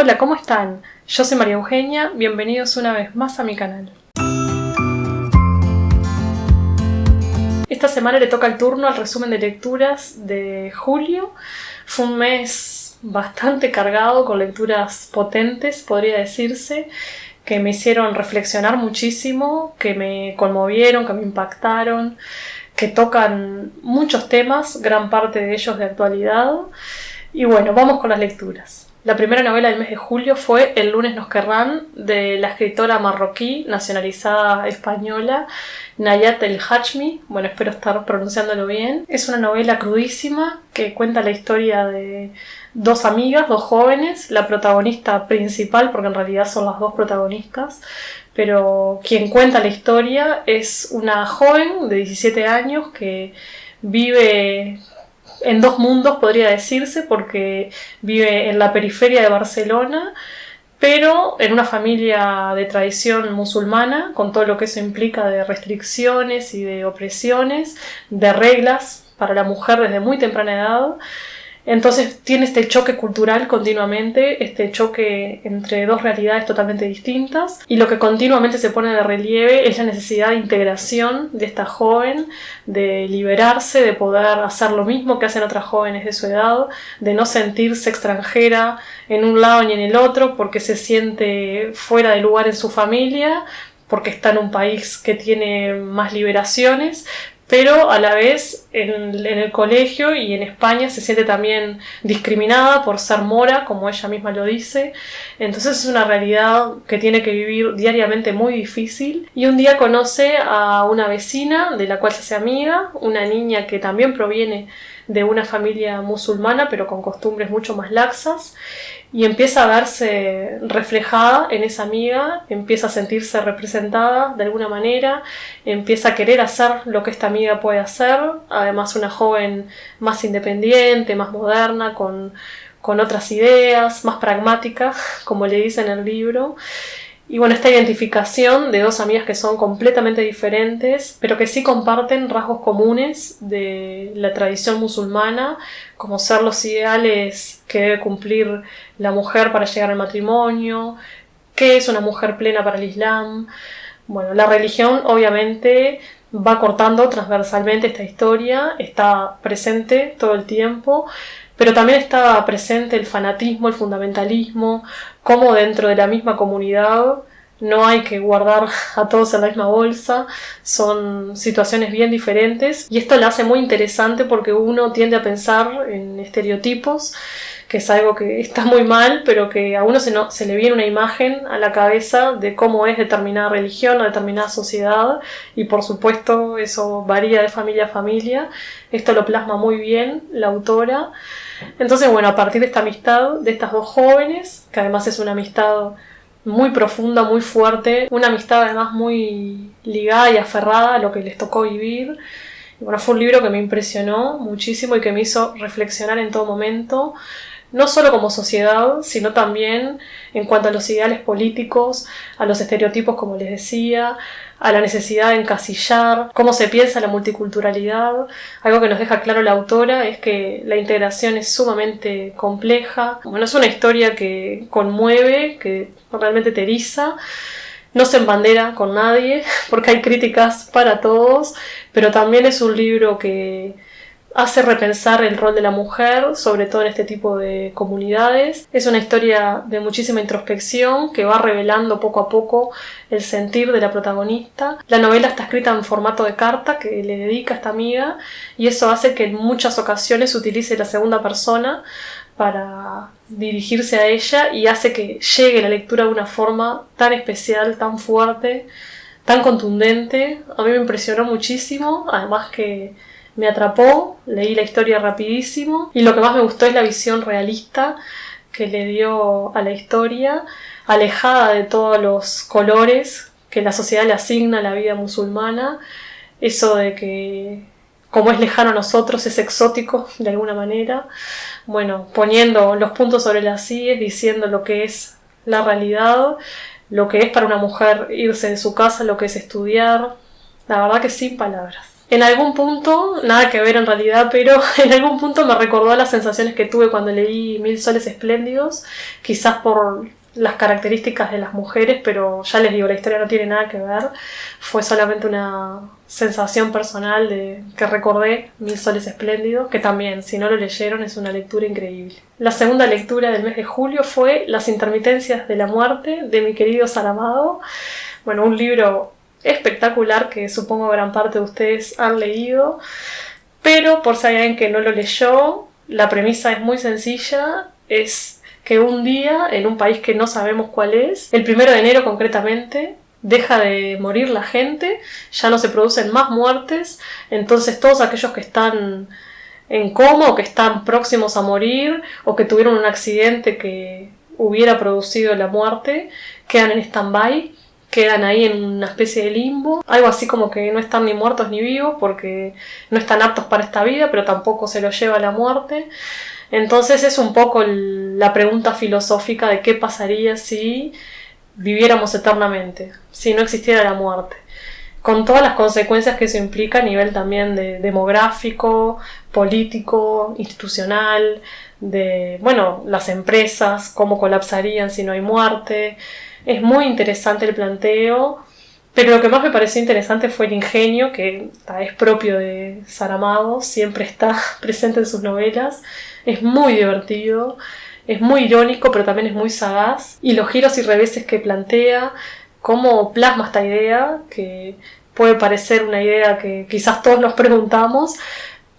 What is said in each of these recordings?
Hola, ¿cómo están? Yo soy María Eugenia, bienvenidos una vez más a mi canal. Esta semana le toca el turno al resumen de lecturas de julio. Fue un mes bastante cargado con lecturas potentes, podría decirse, que me hicieron reflexionar muchísimo, que me conmovieron, que me impactaron, que tocan muchos temas, gran parte de ellos de actualidad. Y bueno, vamos con las lecturas. La primera novela del mes de julio fue El lunes nos querrán, de la escritora marroquí nacionalizada española Nayat El Hachmi. Bueno, espero estar pronunciándolo bien. Es una novela crudísima que cuenta la historia de dos amigas, dos jóvenes, la protagonista principal, porque en realidad son las dos protagonistas, pero quien cuenta la historia es una joven de 17 años que vive en dos mundos, podría decirse, porque vive en la periferia de Barcelona, pero en una familia de tradición musulmana, con todo lo que eso implica de restricciones y de opresiones, de reglas para la mujer desde muy temprana edad. Entonces tiene este choque cultural continuamente, este choque entre dos realidades totalmente distintas, y lo que continuamente se pone de relieve es la necesidad de integración de esta joven, de liberarse, de poder hacer lo mismo que hacen otras jóvenes de su edad, de no sentirse extranjera en un lado ni en el otro porque se siente fuera de lugar en su familia, porque está en un país que tiene más liberaciones, pero a la vez en el colegio y en España se siente también discriminada por ser mora, como ella misma lo dice. Entonces es una realidad que tiene que vivir diariamente muy difícil. Y un día conoce a una vecina de la cual se hace amiga, una niña que también proviene de una familia musulmana, pero con costumbres mucho más laxas, y empieza a verse reflejada en esa amiga, empieza a sentirse representada de alguna manera, empieza a querer hacer lo que esta amiga puede hacer, además una joven más independiente, más moderna, con otras ideas, más pragmática, como le dice en el libro. Y bueno, esta identificación de dos amigas que son completamente diferentes, pero que sí comparten rasgos comunes de la tradición musulmana, como ser los ideales que debe cumplir la mujer para llegar al matrimonio, qué es una mujer plena para el Islam. Bueno, la religión obviamente va cortando transversalmente esta historia, está presente todo el tiempo, pero también está presente el fanatismo, el fundamentalismo, cómo dentro de la misma comunidad no hay que guardar a todos en la misma bolsa, son situaciones bien diferentes, y esto la hace muy interesante porque uno tiende a pensar en estereotipos, que es algo que está muy mal, pero que a uno se le viene una imagen a la cabeza de cómo es determinada religión o determinada sociedad, y por supuesto eso varía de familia a familia. Esto lo plasma muy bien la autora. Entonces, bueno, a partir de esta amistad de estas dos jóvenes, que además es una amistad muy profunda, muy fuerte, una amistad además muy ligada y aferrada a lo que les tocó vivir. Y bueno, fue un libro que me impresionó muchísimo y que me hizo reflexionar en todo momento, no solo como sociedad, sino también en cuanto a los ideales políticos, a los estereotipos, como les decía, a la necesidad de encasillar, cómo se piensa la multiculturalidad. Algo que nos deja claro la autora es que la integración es sumamente compleja. Bueno, es una historia que conmueve, que realmente te eriza. No se embandera con nadie, porque hay críticas para todos, pero también es un libro que hace repensar el rol de la mujer, sobre todo en este tipo de comunidades. Es una historia de muchísima introspección que va revelando poco a poco el sentir de la protagonista. La novela está escrita en formato de carta que le dedica a esta amiga, y eso hace que en muchas ocasiones utilice la segunda persona para dirigirse a ella, y hace que llegue la lectura de una forma tan especial, tan fuerte, tan contundente. A mí me impresionó muchísimo, además que me atrapó, leí la historia rapidísimo, y lo que más me gustó es la visión realista que le dio a la historia, alejada de todos los colores que la sociedad le asigna a la vida musulmana, eso de que como es lejano a nosotros, es exótico de alguna manera. Bueno, poniendo los puntos sobre las íes, diciendo lo que es la realidad, lo que es para una mujer irse de su casa, lo que es estudiar. La verdad que sin palabras. En algún punto, nada que ver en realidad, pero en algún punto me recordó a las sensaciones que tuve cuando leí Mil soles espléndidos, quizás por las características de las mujeres, pero ya les digo, la historia no tiene nada que ver, fue solamente una sensación personal de que recordé Mil soles espléndidos, que también, si no lo leyeron, es una lectura increíble. La segunda lectura del mes de julio fue Las intermitencias de la muerte, de mi querido Saramago. Bueno, un libro espectacular que supongo gran parte de ustedes han leído, pero por si hay alguien que no lo leyó, la premisa es muy sencilla, es que un día, en un país que no sabemos cuál es, el 1 de enero concretamente, deja de morir la gente, ya no se producen más muertes, entonces todos aquellos que están en coma o que están próximos a morir o que tuvieron un accidente que hubiera producido la muerte, quedan en stand-by, quedan ahí en una especie de limbo, algo así como que no están ni muertos ni vivos porque no están aptos para esta vida, pero tampoco se los lleva la muerte. Entonces es un poco la pregunta filosófica de qué pasaría si viviéramos eternamente, si no existiera la muerte, con todas las consecuencias que eso implica a nivel también de demográfico, político, institucional, de, bueno, las empresas, cómo colapsarían si no hay muerte. Es muy interesante el planteo, pero lo que más me pareció interesante fue el ingenio, que es propio de Saramago, siempre está presente en sus novelas. Es muy divertido, es muy irónico, pero también es muy sagaz. Y los giros y reveses que plantea, cómo plasma esta idea, que puede parecer una idea que quizás todos nos preguntamos,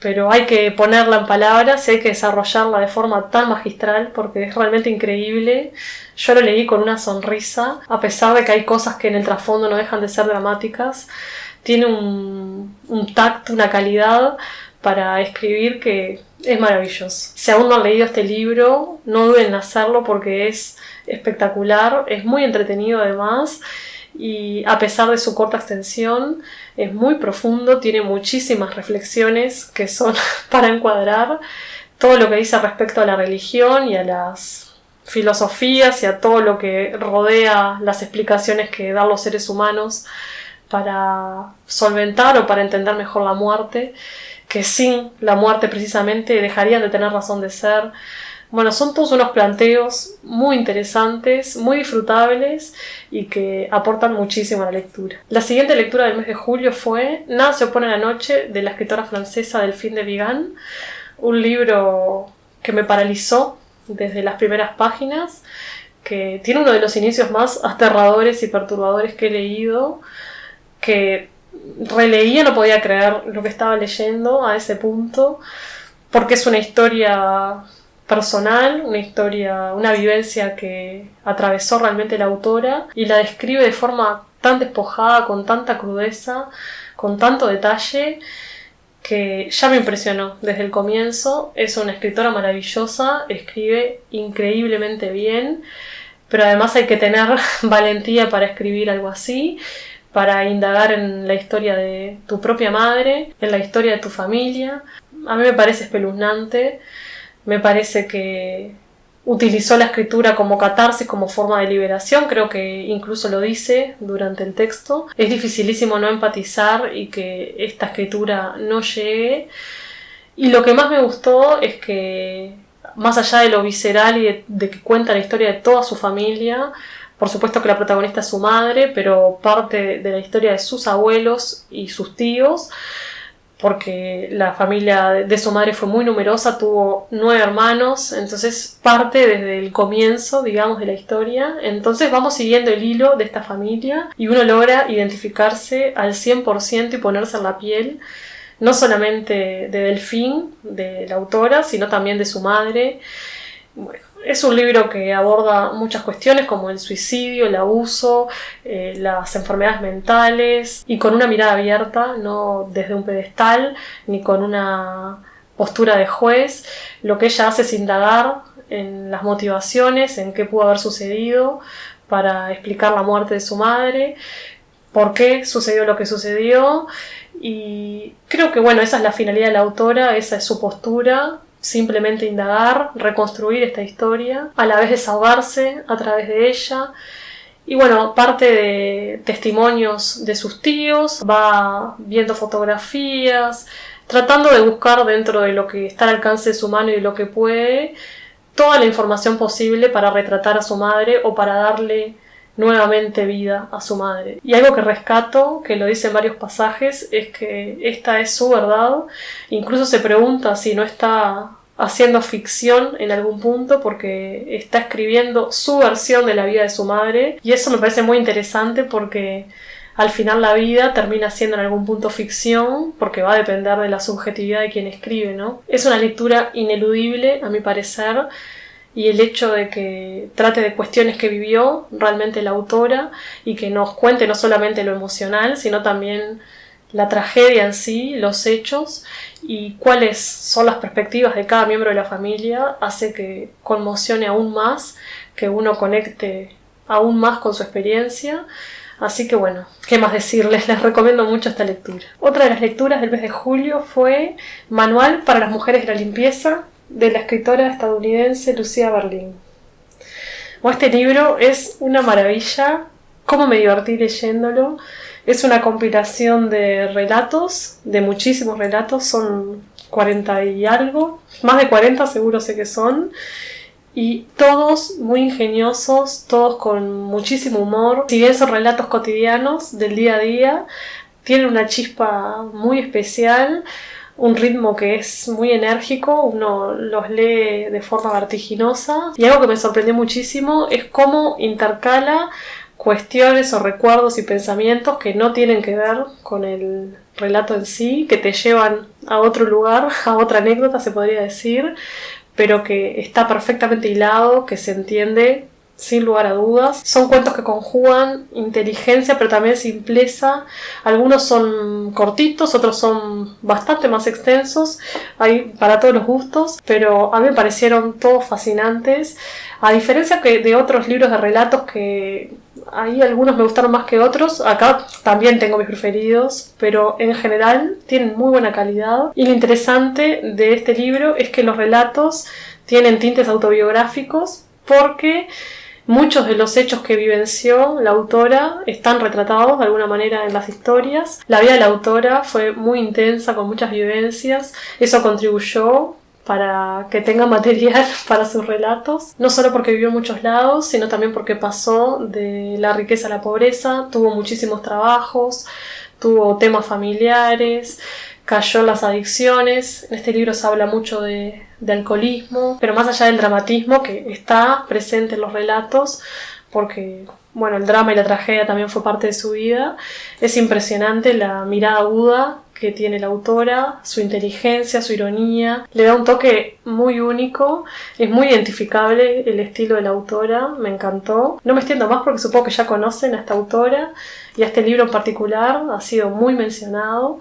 pero hay que ponerla en palabras y hay que desarrollarla de forma tan magistral porque es realmente increíble. Yo lo leí con una sonrisa, a pesar de que hay cosas que en el trasfondo no dejan de ser dramáticas. Tiene un tacto, una calidad para escribir que es maravilloso. Si aún no han leído este libro, no duden en hacerlo porque es espectacular, es muy entretenido además. Y a pesar de su corta extensión, es muy profundo, tiene muchísimas reflexiones que son para encuadrar todo lo que dice respecto a la religión y a las filosofías y a todo lo que rodea las explicaciones que dan los seres humanos para solventar o para entender mejor la muerte, que sin la muerte precisamente dejarían de tener razón de ser. Bueno, son todos unos planteos muy interesantes, muy disfrutables y que aportan muchísimo a la lectura. La siguiente lectura del mes de julio fue Nada se opone a la noche, de la escritora francesa Delphine de Vigan, un libro que me paralizó desde las primeras páginas, que tiene uno de los inicios más aterradores y perturbadores que he leído, que releía, no podía creer lo que estaba leyendo a ese punto, porque es una historia personal, una historia, una vivencia que atravesó realmente la autora y la describe de forma tan despojada, con tanta crudeza, con tanto detalle, que ya me impresionó desde el comienzo. Es una escritora maravillosa, escribe increíblemente bien, pero además hay que tener valentía para escribir algo así, para indagar en la historia de tu propia madre, en la historia de tu familia. A mí me parece espeluznante. Me parece que utilizó la escritura como catarsis, como forma de liberación, creo que incluso lo dice durante el texto. Es dificilísimo no empatizar y que esta escritura no llegue. Y lo que más me gustó es que, más allá de lo visceral y de que cuenta la historia de toda su familia, por supuesto que la protagonista es su madre, pero parte de la historia de sus abuelos y sus tíos, porque la familia de su madre fue muy numerosa, tuvo 9 hermanos, entonces parte desde el comienzo, digamos, de la historia. Entonces vamos siguiendo el hilo de esta familia y uno logra identificarse al 100% y ponerse en la piel, no solamente de Delphine, de la autora, sino también de su madre. Bueno, es un libro que aborda muchas cuestiones como el suicidio, el abuso, las enfermedades mentales, y con una mirada abierta, no desde un pedestal ni con una postura de juez. Lo que ella hace es indagar en las motivaciones, en qué pudo haber sucedido para explicar la muerte de su madre, por qué sucedió lo que sucedió, y creo que bueno, esa es la finalidad de la autora, esa es su postura. Simplemente indagar, reconstruir esta historia, a la vez desahogarse a través de ella Y bueno, parte de testimonios de sus tíos, va viendo fotografías, tratando de buscar dentro de lo que está al alcance de su mano y de lo que puede, toda la información posible para retratar a su madre o para darle nuevamente vida a su madre. Y algo que rescato, que lo dice en varios pasajes, es que esta es su verdad. Incluso se pregunta si no está haciendo ficción en algún punto porque está escribiendo su versión de la vida de su madre, y eso me parece muy interesante porque al final la vida termina siendo en algún punto ficción porque va a depender de la subjetividad de quien escribe, ¿no? Es una lectura ineludible a mi parecer, y el hecho de que trate de cuestiones que vivió realmente la autora y que nos cuente no solamente lo emocional sino también la tragedia en sí, los hechos y cuáles son las perspectivas de cada miembro de la familia, hace que conmocione aún más, que uno conecte aún más con su experiencia. Así que bueno, ¿qué más decirles? Les recomiendo mucho esta lectura. Otra de las lecturas del mes de julio fue Manual para las mujeres de la limpieza, de la escritora estadounidense Lucia Berlin. Este libro es una maravilla, cómo me divertí leyéndolo. Es una compilación de relatos, de muchísimos relatos, son 40 y algo, más de 40 seguro sé que son, y todos muy ingeniosos, todos con muchísimo humor. Si bien son relatos cotidianos del día a día, tienen una chispa muy especial, un ritmo que es muy enérgico, uno los lee de forma vertiginosa, y algo que me sorprendió muchísimo es cómo intercala cuestiones o recuerdos y pensamientos que no tienen que ver con el relato en sí, que te llevan a otro lugar, a otra anécdota se podría decir, pero que está perfectamente hilado, que se entiende sin lugar a dudas. Son cuentos que conjugan inteligencia pero también simpleza. Algunos son cortitos, otros son bastante más extensos, hay para todos los gustos, pero a mí me parecieron todos fascinantes. A diferencia que de otros libros de relatos que ahí algunos me gustaron más que otros, acá también tengo mis preferidos, pero en general tienen muy buena calidad. Y lo interesante de este libro es que los relatos tienen tintes autobiográficos porque muchos de los hechos que vivenció la autora están retratados de alguna manera en las historias. La vida de la autora fue muy intensa, con muchas vivencias. Eso contribuyó para que tenga material para sus relatos, no solo porque vivió en muchos lados, sino también porque pasó de la riqueza a la pobreza, tuvo muchísimos trabajos, tuvo temas familiares, cayó en las adicciones. En este libro se habla mucho de alcoholismo, pero más allá del dramatismo que está presente en los relatos, porque bueno, el drama y la tragedia también fue parte de su vida, es impresionante la mirada aguda que tiene la autora, su inteligencia, su ironía, le da un toque muy único, es muy identificable el estilo de la autora, me encantó. No me extiendo más porque supongo que ya conocen a esta autora y a este libro en particular, ha sido muy mencionado,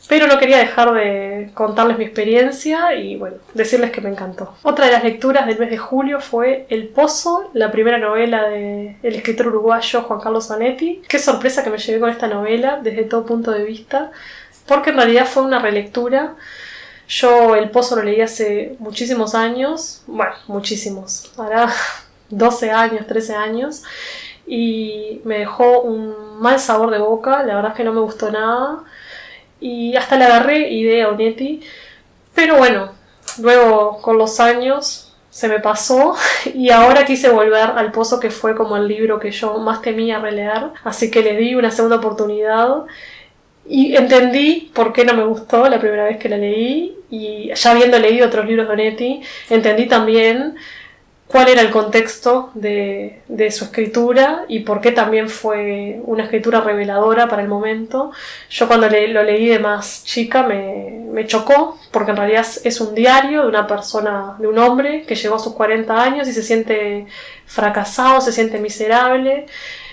pero no quería dejar de contarles mi experiencia y bueno, decirles que me encantó. Otra de las lecturas del mes de julio fue El Pozo, la primera novela del escritor uruguayo Juan Carlos Zanetti. Qué sorpresa que me llevé con esta novela desde todo punto de vista, porque en realidad fue una relectura. Yo El Pozo lo leí hace muchísimos años, bueno, muchísimos, hará 12 años, 13 años, y me dejó un mal sabor de boca, la verdad es que no me gustó nada, y hasta le agarré idea a Onetti, pero bueno, luego con los años se me pasó y ahora quise volver al Pozo, que fue como el libro que yo más temía releer, así que le di una segunda oportunidad y entendí por qué no me gustó la primera vez que la leí, y ya habiendo leído otros libros de Onetti entendí también cuál era el contexto de su escritura y por qué también fue una escritura reveladora para el momento. Yo cuando lo leí de más chica me chocó, porque en realidad es un diario de una persona, de un hombre que llegó a sus 40 años y se siente fracasado, se siente miserable.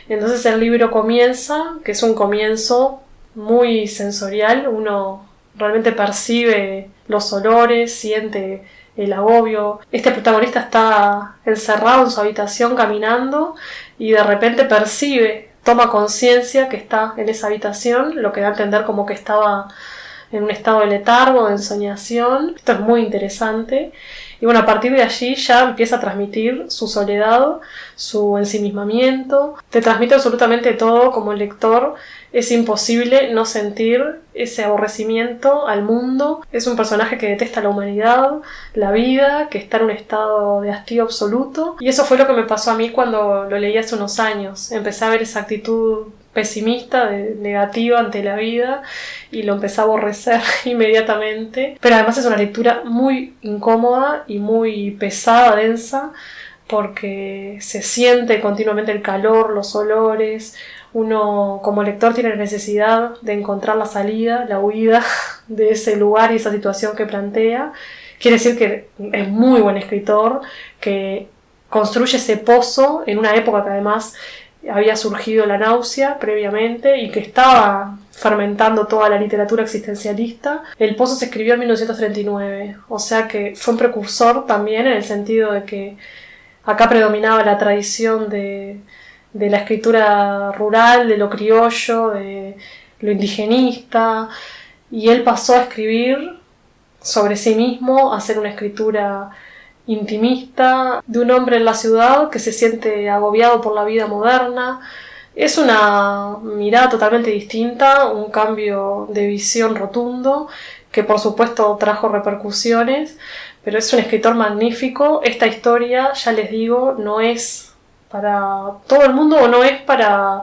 Entonces el libro comienza, que es un comienzo muy sensorial, uno realmente percibe los olores, siente el agobio. Este protagonista está encerrado en su habitación caminando y de repente percibe, toma conciencia que está en esa habitación, lo que da a entender como que estaba en un estado de letargo, de ensoñación. Esto es muy interesante. Y bueno, a partir de allí ya empieza a transmitir su soledad, su ensimismamiento. Te transmite absolutamente todo como lector. Es imposible no sentir ese aborrecimiento al mundo. Es un personaje que detesta la humanidad, la vida, que está en un estado de hastío absoluto. Y eso fue lo que me pasó a mí cuando lo leí hace unos años. Empecé a ver esa actitud pesimista, negativa ante la vida, y lo empecé a aborrecer inmediatamente. Pero además es una lectura muy incómoda y muy pesada, densa, porque se siente continuamente el calor, los olores. Uno como lector tiene necesidad de encontrar la salida, la huida de ese lugar y esa situación que plantea. Quiere decir que es muy buen escritor, que construye ese pozo en una época que además había surgido la náusea previamente y que estaba fermentando toda la literatura existencialista. El Pozo se escribió en 1939, o sea que fue un precursor también en el sentido de que acá predominaba la tradición de la escritura rural, de lo criollo, de lo indigenista, y él pasó a escribir sobre sí mismo, a hacer una escritura intimista de un hombre en la ciudad que se siente agobiado por la vida moderna. Es una mirada totalmente distinta, un cambio de visión rotundo que por supuesto trajo repercusiones, pero es un escritor magnífico. Esta historia, ya les digo, no es para todo el mundo o no es para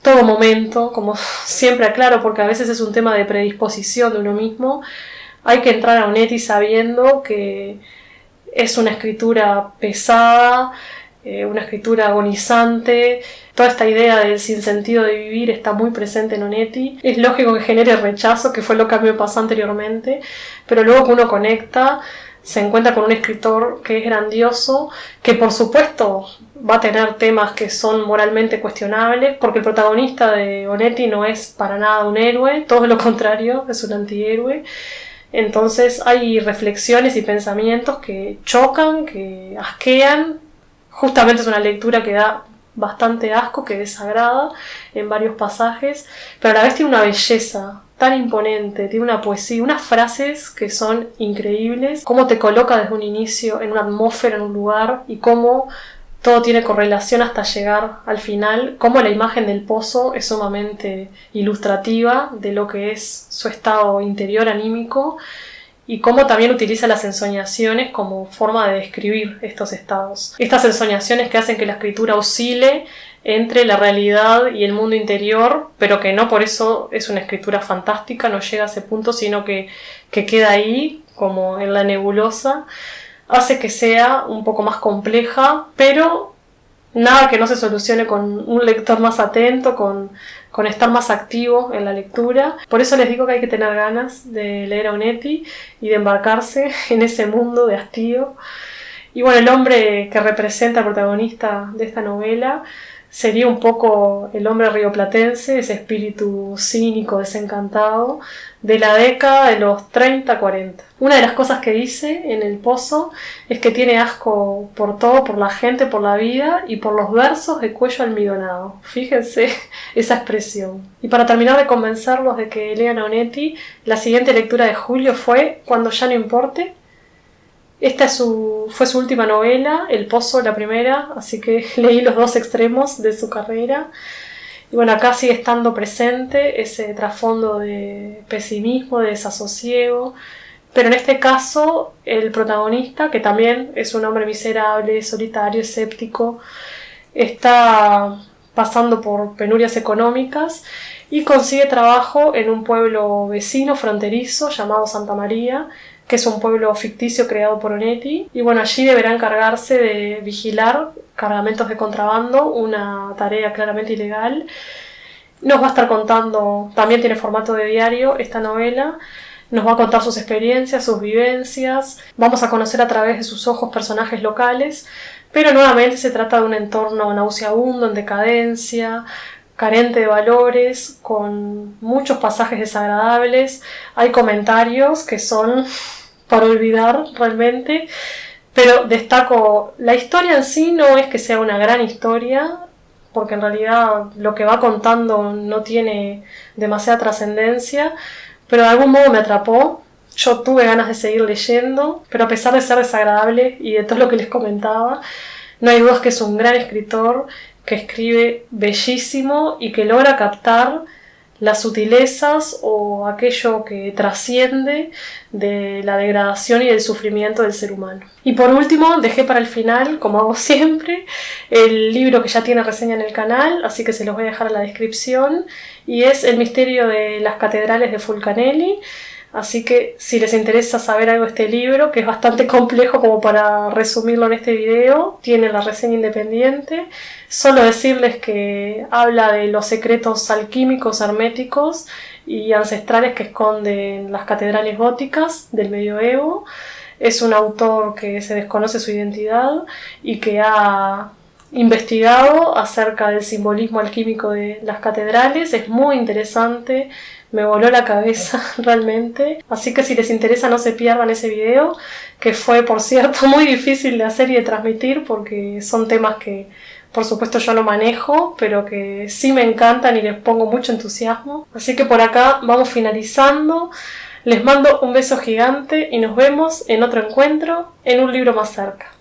todo momento, como siempre aclaro, porque a veces es un tema de predisposición de uno mismo. Hay que entrar a Onetti sabiendo que es una escritura pesada, una escritura agonizante. Toda esta idea del sinsentido de vivir está muy presente en Onetti. Es lógico que genere rechazo, que fue lo que a mí me pasó anteriormente, pero luego que uno conecta, se encuentra con un escritor que es grandioso, que por supuesto va a tener temas que son moralmente cuestionables, porque el protagonista de Onetti no es para nada un héroe, todo lo contrario, es un antihéroe. Entonces hay reflexiones y pensamientos que chocan, que asquean. Justamente es una lectura que da bastante asco, que desagrada en varios pasajes, pero a la vez tiene una belleza tan imponente, tiene una poesía, unas frases que son increíbles, cómo te coloca desde un inicio en una atmósfera, en un lugar, y cómo todo tiene correlación hasta llegar al final, cómo la imagen del pozo es sumamente ilustrativa de lo que es su estado interior anímico, y cómo también utiliza las ensoñaciones como forma de describir estos estados. Estas ensoñaciones que hacen que la escritura oscile entre la realidad y el mundo interior, pero que no por eso es una escritura fantástica, no llega a ese punto, sino que queda ahí, como en la nebulosa, hace que sea un poco más compleja, pero nada que no se solucione con un lector más atento, con estar más activo en la lectura. Por eso les digo que hay que tener ganas de leer a Onetti y de embarcarse en ese mundo de hastío. Y bueno, el hombre que representa al protagonista de esta novela sería un poco el hombre rioplatense, ese espíritu cínico, desencantado, de la década de los 30-40. Una de las cosas que dice en El Pozo es que tiene asco por todo, por la gente, por la vida y por los versos de cuello almidonado. Fíjense esa expresión. Y para terminar de convencerlos de que lean a Onetti, la siguiente lectura de julio fue Cuando ya no importe. Esta fue su última novela, El Pozo, la primera, así que leí los dos extremos de su carrera. Y bueno, acá sigue estando presente ese trasfondo de pesimismo, de desasosiego, pero en este caso el protagonista, que también es un hombre miserable, solitario, escéptico, está pasando por penurias económicas y consigue trabajo en un pueblo vecino, fronterizo, llamado Santa María, que es un pueblo ficticio creado por Onetti, y bueno, allí deberá encargarse de vigilar cargamentos de contrabando, una tarea claramente ilegal. Nos va a estar contando, también tiene formato de diario esta novela, nos va a contar sus experiencias, sus vivencias, vamos a conocer a través de sus ojos personajes locales, pero nuevamente se trata de un entorno nauseabundo, en decadencia, carente de valores, con muchos pasajes desagradables. Hay comentarios que son para olvidar realmente, pero destaco, la historia en sí no es que sea una gran historia, porque en realidad lo que va contando no tiene demasiada trascendencia, pero de algún modo me atrapó. Yo tuve ganas de seguir leyendo, pero a pesar de ser desagradable y de todo lo que les comentaba, no hay dudas que es un gran escritor, que escribe bellísimo y que logra captar las sutilezas o aquello que trasciende de la degradación y del sufrimiento del ser humano. Y por último, dejé para el final, como hago siempre, el libro que ya tiene reseña en el canal, así que se los voy a dejar en la descripción, y es El misterio de las catedrales de Fulcanelli. Así que si les interesa saber algo de este libro, que es bastante complejo como para resumirlo en este video, tiene la reseña independiente. Solo decirles que habla de los secretos alquímicos, herméticos y ancestrales que esconden las catedrales góticas del medioevo. Es un autor que se desconoce su identidad y que ha investigado acerca del simbolismo alquímico de las catedrales. Es muy interesante, me voló la cabeza realmente, así que si les interesa no se pierdan ese video, que fue por cierto muy difícil de hacer y de transmitir porque son temas que por supuesto yo no manejo, pero que sí me encantan y les pongo mucho entusiasmo. Así que por acá vamos finalizando, les mando un beso gigante y nos vemos en otro encuentro en un libro más cerca.